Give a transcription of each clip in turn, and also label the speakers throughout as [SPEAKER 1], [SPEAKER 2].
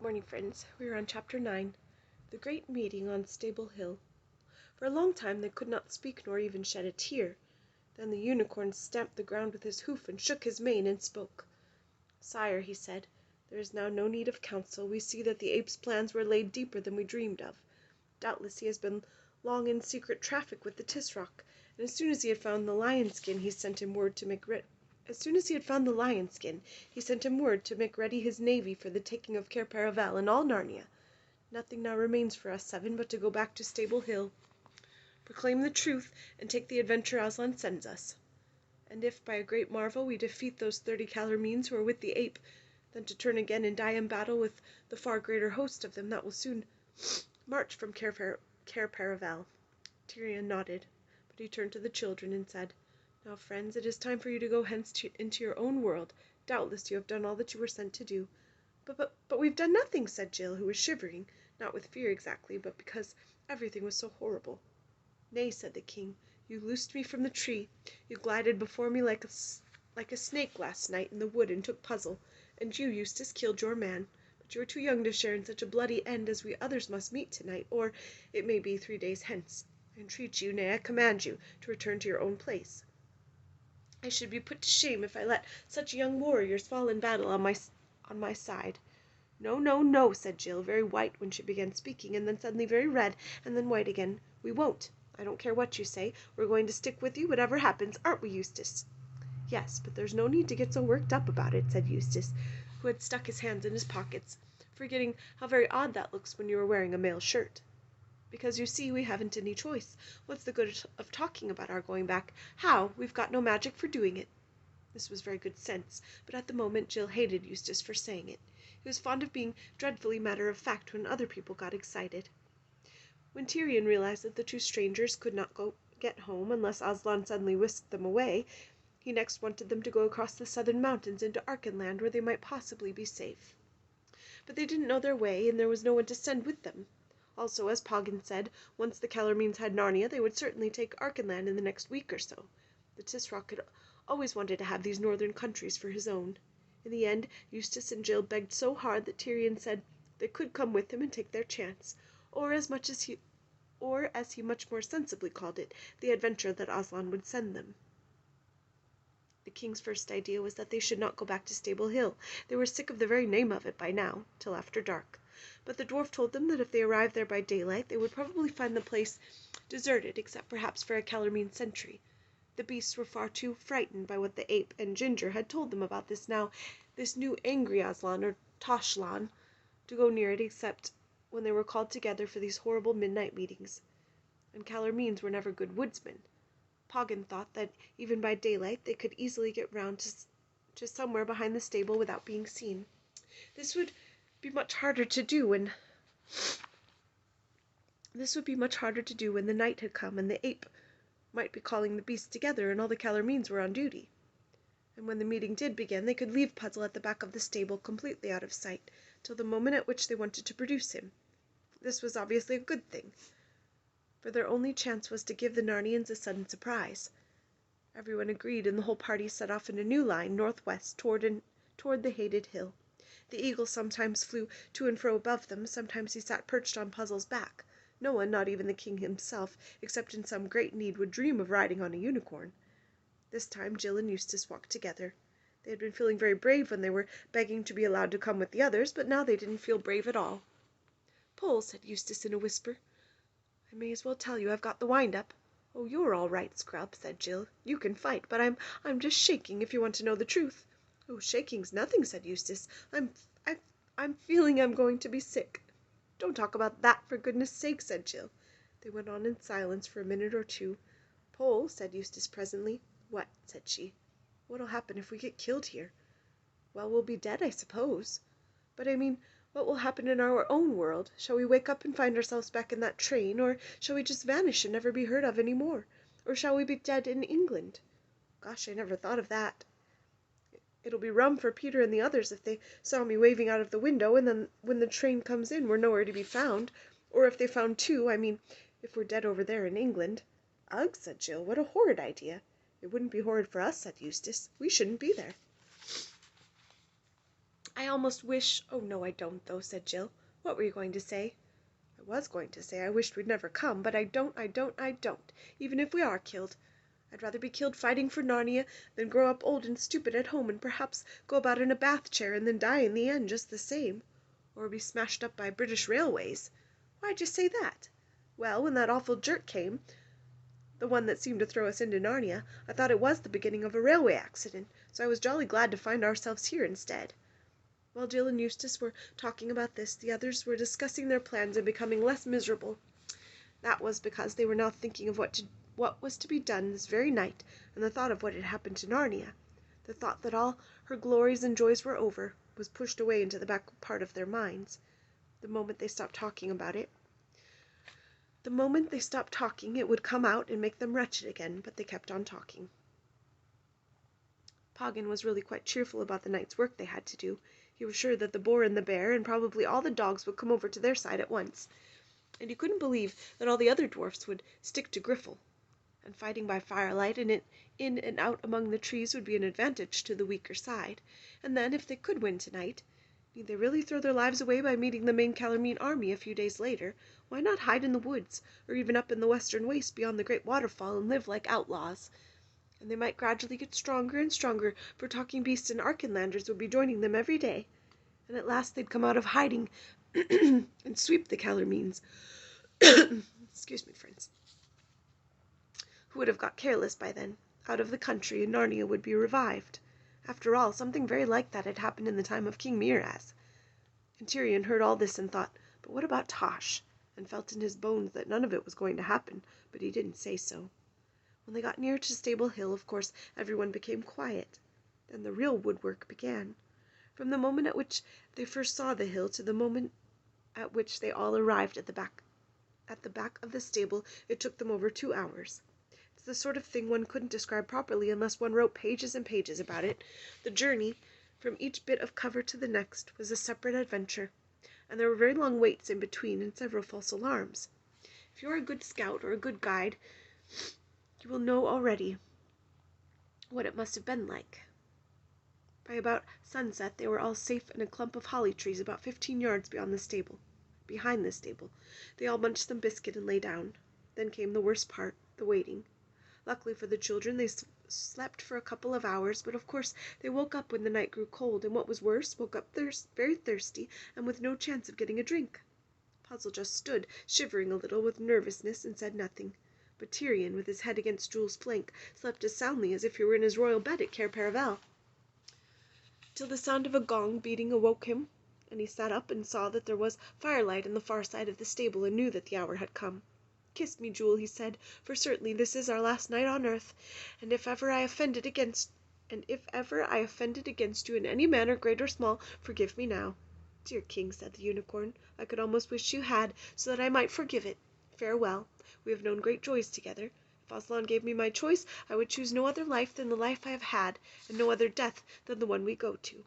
[SPEAKER 1] Morning, friends. We are on Chapter 9, The Great Meeting on Stable Hill. For a long time they could not speak nor even shed a tear. Then the unicorn stamped the ground with his hoof and shook his mane and spoke. "Sire," he said, "there is now no need of counsel. We see that the ape's plans were laid deeper than we dreamed of. Doubtless he has been long in secret traffic with the Tisroc, and as soon as he had found the lion skin he sent him word to make ready his navy for the taking of Cair Paravel and all Narnia. Nothing now remains for us 7 but to go back to Stable Hill, proclaim the truth, and take the adventure Aslan sends us. And if by a great marvel we defeat those 30 Calormenes who are with the ape, then to turn again and die in battle with the far greater host of them that will soon march from Cair Paravel." Tirian nodded, but he turned to the children and said, "Now, friends, it is time for you to go hence into your own world. Doubtless you have done all that you were sent to do." But we've done nothing," said Jill, who was shivering, not with fear exactly, but because everything was so horrible. "Nay," said the king, "you loosed me from the tree. You glided before me like a snake last night in the wood and took Puzzle, and you, Eustace, killed your man. But you are too young to share in such a bloody end as we others must meet tonight, or, it may be, 3 days hence. I entreat you, nay, I command you, to return to your own place. I should be put to shame if I let such young warriors fall in battle on my side." "No, no, no," said Jill, very white when she began speaking, and then suddenly very red, and then white again. "We won't. I don't care what you say. We're going to stick with you, whatever happens, aren't we, Eustace?" "Yes, but there's no need to get so worked up about it," said Eustace, who had stuck his hands in his pockets, forgetting how very odd that looks when you are wearing a male shirt. "Because, you see, we haven't any choice. What's the good of talking about our going back? How? We've got no magic for doing it." This was very good sense, but at the moment Jill hated Eustace for saying it. He was fond of being dreadfully matter-of-fact when other people got excited. When Tirian realized that the 2 strangers could not get home unless Aslan suddenly whisked them away, he next wanted them to go across the southern mountains into Archenland, where they might possibly be safe. But they didn't know their way, and there was no one to send with them. Also, as Poggin said, once the Calormenes had Narnia, they would certainly take Archenland in the next week or so. The Tisroc had always wanted to have these northern countries for his own. In the end, Eustace and Jill begged so hard that Tirian said they could come with him and take their chance, or as he much more sensibly called it, the adventure that Aslan would send them. The king's first idea was that they should not go back to Stable Hill. They were sick of the very name of it by now, till after dark. But the dwarf told them that if they arrived there by daylight, they would probably find the place deserted, except perhaps for a Calormene sentry. The beasts were far too frightened by what the ape and Ginger had told them about this new angry Aslan, or Toshlan, to go near it except when they were called together for these horrible midnight meetings. And Calormenes were never good woodsmen. Poggin thought that even by daylight they could easily get round to somewhere behind the stable without being seen. This would be much harder to do when the night had come and the ape might be calling the beasts together and all the Calormenes were on duty. And when the meeting did begin, they could leave Puzzle at the back of the stable completely out of sight, till the moment at which they wanted to produce him. This was obviously a good thing, for their only chance was to give the Narnians a sudden surprise. Everyone agreed, and the whole party set off in a new line, northwest, toward the hated hill. The eagle sometimes flew to and fro above them, sometimes he sat perched on Puzzle's back. No one, not even the king himself, except in some great need, would dream of riding on a unicorn. This time Jill and Eustace walked together. They had been feeling very brave when they were begging to be allowed to come with the others, but now they didn't feel brave at all. "Pull," said Eustace in a whisper. "I may as well tell you I've got the wind-up." "Oh, you're all right, Scrub," said Jill. "You can fight, but I'm just shaking, if you want to know the truth." "Oh, shaking's nothing," said Eustace. I'm feeling I'm going to be sick." "Don't talk about that, for goodness' sake," said Jill. They went on in silence for a minute or two. "Pole," said Eustace presently. "What?" said she. "What'll happen if we get killed here?" "Well, we'll be dead, I suppose." "But I mean, what will happen in our own world? Shall we wake up and find ourselves back in that train, or shall we just vanish and never be heard of any more? Or shall we be dead in England? Gosh, I never thought of that. It'll be rum for Peter and the others if they saw me waving out of the window, and then when the train comes in we're nowhere to be found. Or if they found I mean, if we're dead over there in England." "Ugh," said Jill, "what a horrid idea." "It wouldn't be horrid for us," said Eustace. "We shouldn't be there." I almost wish—" "Oh, no, I don't, though," said Jill. "What were you going to say?" "I was going to say I wished we'd never come, but I don't, even if we are killed. I'd rather be killed fighting for Narnia than grow up old and stupid at home and perhaps go about in a bath chair and then die in the end just the same. Or be smashed up by British railways. Why'd you say that?" "Well, when that awful jerk came, the one that seemed to throw us into Narnia, I thought it was the beginning of a railway accident, so I was jolly glad to find ourselves here instead." While Jill and Eustace were talking about this, the others were discussing their plans and becoming less miserable. That was because they were now thinking of what was to be done this very night, and the thought of what had happened to Narnia, the thought that all her glories and joys were over, was pushed away into the back part of their minds. The moment they stopped talking, it would come out and make them wretched again, but they kept on talking. Poggin was really quite cheerful about the night's work they had to do. He was sure that the boar and the bear, and probably all the dogs, would come over to their side at once, and he couldn't believe that all the other dwarfs would stick to Griffel, and fighting by firelight and in and out among the trees would be an advantage to the weaker side. And then, if they could win tonight, need they really throw their lives away by meeting the main Calormene army a few days later? Why not hide in the woods, or even up in the western waste beyond the great waterfall, and live like outlaws? And they might gradually get stronger and stronger, for talking beasts and Archenlanders would be joining them every day, and at last they'd come out of hiding and sweep the Calormenes, excuse me, friends, who would have got careless by then, out of the country, and Narnia would be revived. After all, something very like that had happened in the time of King Miraz. And Tirian heard all this and thought, but what about Tosh? And felt in his bones that none of it was going to happen, but he didn't say so. When they got near to Stable Hill, of course, everyone became quiet. Then the real woodwork began. From the moment at which they first saw the hill to the moment at which they all arrived at the back of the stable, it took them over 2 hours. It's the sort of thing one couldn't describe properly unless one wrote pages and pages about it. The journey from each bit of cover to the next was a separate adventure, and there were very long waits in between and several false alarms. If you are a good scout or a good guide, you will know already what it must have been like. By about sunset they were all safe in a clump of holly trees about 15 yards behind the stable. They all munched some biscuit and lay down. Then came the worst part, the waiting. Luckily for the children, they slept for a couple of hours, but of course they woke up when the night grew cold, and what was worse, woke up very thirsty and with no chance of getting a drink. Puzzle just stood, shivering a little with nervousness, and said nothing. But Tirian, with his head against Jules's flank, slept as soundly as if he were in his royal bed at Cair Paravel, till the sound of a gong beating awoke him, and he sat up and saw that there was firelight on the far side of the stable, and knew that the hour had come. "Kiss me, Jule," he said, "for certainly this is our last night on earth, and if ever I offended against you in any manner, great or small, forgive me now." "Dear King," said the unicorn, "I could almost wish you had, so that I might forgive it. Farewell. We have known great joys together. If Aslan gave me my choice, I would choose no other life than the life I have had, and no other death than the one we go to."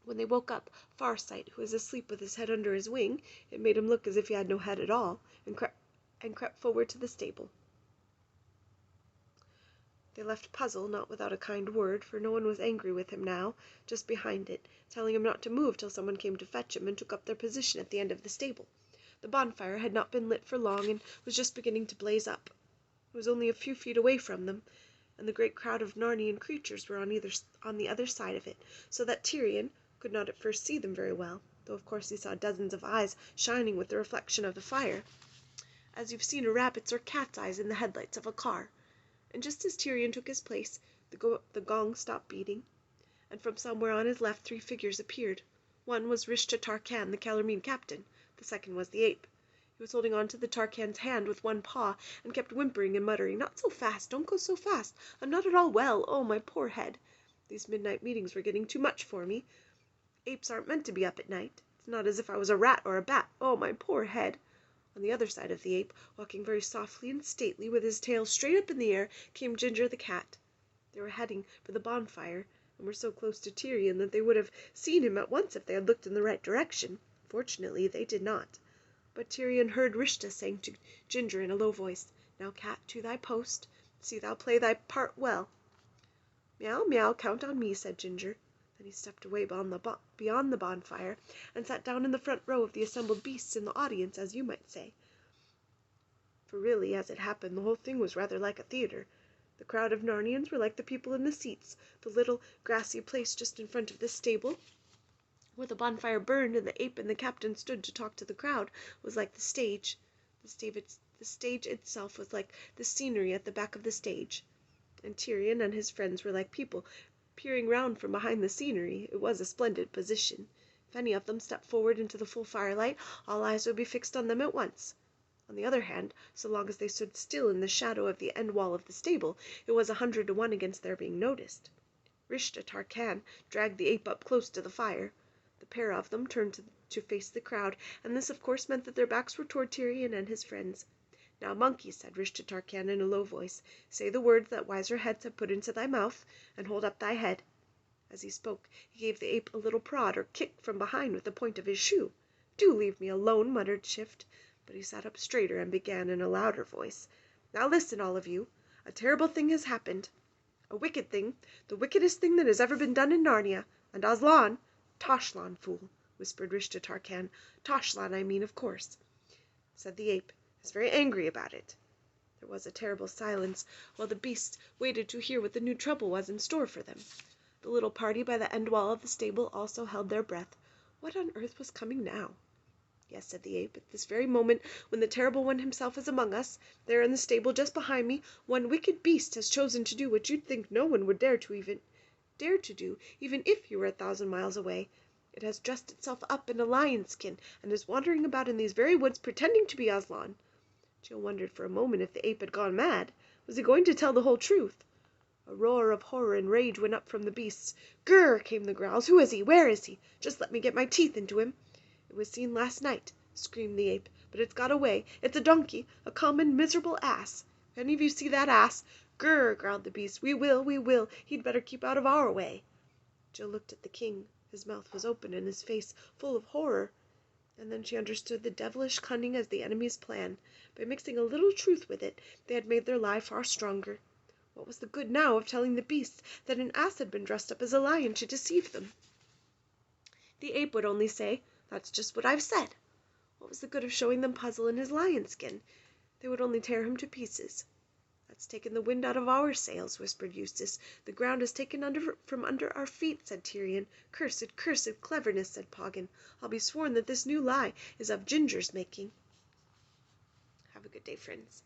[SPEAKER 1] When they woke up, Farsight, who was asleep with his head under his wing, it made him look as if he had no head at all, and crept forward to the stable. They left Puzzle, not without a kind word, for no one was angry with him now, just behind it, telling him not to move till someone came to fetch him, and took up their position at the end of the stable. The bonfire had not been lit for long, and was just beginning to blaze up. It was only a few feet away from them, and the great crowd of Narnian creatures were on the other side of it, so that Tirian could not at first see them very well, though of course he saw dozens of eyes shining with the reflection of the fire, as you've seen a rabbit's or cat's eyes in the headlights of a car. And just as Tirian took his place, the gong stopped beating, and from somewhere on his left 3 figures appeared. One was Rishtah Tarkan, the Calormene captain. The second was the ape. He was holding on to the Tarkan's hand with one paw, and kept whimpering and muttering, "Not so fast, don't go so fast. I'm not at all well. Oh, my poor head. These midnight meetings were getting too much for me. Apes aren't meant to be up at night. It's not as if I was a rat or a bat. Oh, my poor head." On the other side of the ape, walking very softly and stately, with his tail straight up in the air, came Ginger the cat. They were heading for the bonfire, and were so close to Tirian that they would have seen him at once if they had looked in the right direction. Fortunately, they did not. But Tirian heard Rishtah saying to Ginger in a low voice, "Now, cat, to thy post. See thou play thy part well." "Meow, meow, count on me," said Ginger. Then he stepped away beyond the bonfire, and sat down in the front row of the assembled beasts in the audience, as you might say. For really, as it happened, the whole thing was rather like a theatre. The crowd of Narnians were like the people in the seats. The little grassy place just in front of the stable, where the bonfire burned and the ape and the captain stood to talk to the crowd, was like the stage. The stage itself was like the scenery at the back of the stage. And Tyrion and his friends were like people peering round from behind the scenery. It was a splendid position. If any of them stepped forward into the full firelight, all eyes would be fixed on them at once. On the other hand, so long as they stood still in the shadow of the end wall of the stable, it was 100 to 1 against their being noticed. Rishta Tarkan dragged the ape up close to the fire. The pair of them turned to face the crowd, and this of course meant that their backs were toward Tyrion and his friends. "Now, monkey," said Rishta Tarkan in a low voice, "say the words that wiser heads have put into thy mouth, and hold up thy head." As he spoke, he gave the ape a little prod or kick from behind with the point of his shoe. "Do leave me alone," muttered Shift, but he sat up straighter and began in a louder voice. "Now listen, all of you. A terrible thing has happened. A wicked thing, the wickedest thing that has ever been done in Narnia, and Aslan—" "Toshlan, fool," whispered Rishta Tarkan. "Toshlan, I mean, of course," said the ape, "is very angry about it." There was a terrible silence, while the beasts waited to hear what the new trouble was in store for them. The little party by the end wall of the stable also held their breath. What on earth was coming now? "Yes," said the ape, "at this very moment, when the terrible one himself is among us, there in the stable just behind me, one wicked beast has chosen to do what you'd think no one would dare to do, even if he were 1,000 miles away. It has dressed itself up in a lion's skin, and is wandering about in these very woods pretending to be Aslan." Jill wondered for a moment if the ape had gone mad. Was he going to tell the whole truth? A roar of horror and rage went up from the beasts. "Grr!" came the growls. "Who is he? Where is he? Just let me get my teeth into him." "It was seen last night," screamed the ape, "but it's got away. It's a donkey, a common, miserable ass. If any of you see that ass—" "Grr!" growled the beast. "We will. He'd better keep out of our way." Jill looked at the king. His mouth was open and his face full of horror. And then she understood the devilish cunning as the enemy's plan. By mixing a little truth with it, they had made their lie far stronger. What was the good now of telling the beasts that an ass had been dressed up as a lion to deceive them? The ape would only say, "That's just what I've said." What was the good of showing them Puzzle in his lion skin? They would only tear him to pieces. "That's taken the wind out of our sails," whispered Eustace. "The ground is taken from under our feet," said Tyrion. "Cursed cleverness," said Poggin. "I'll be sworn that this new lie is of Ginger's making." Have a good day, friends.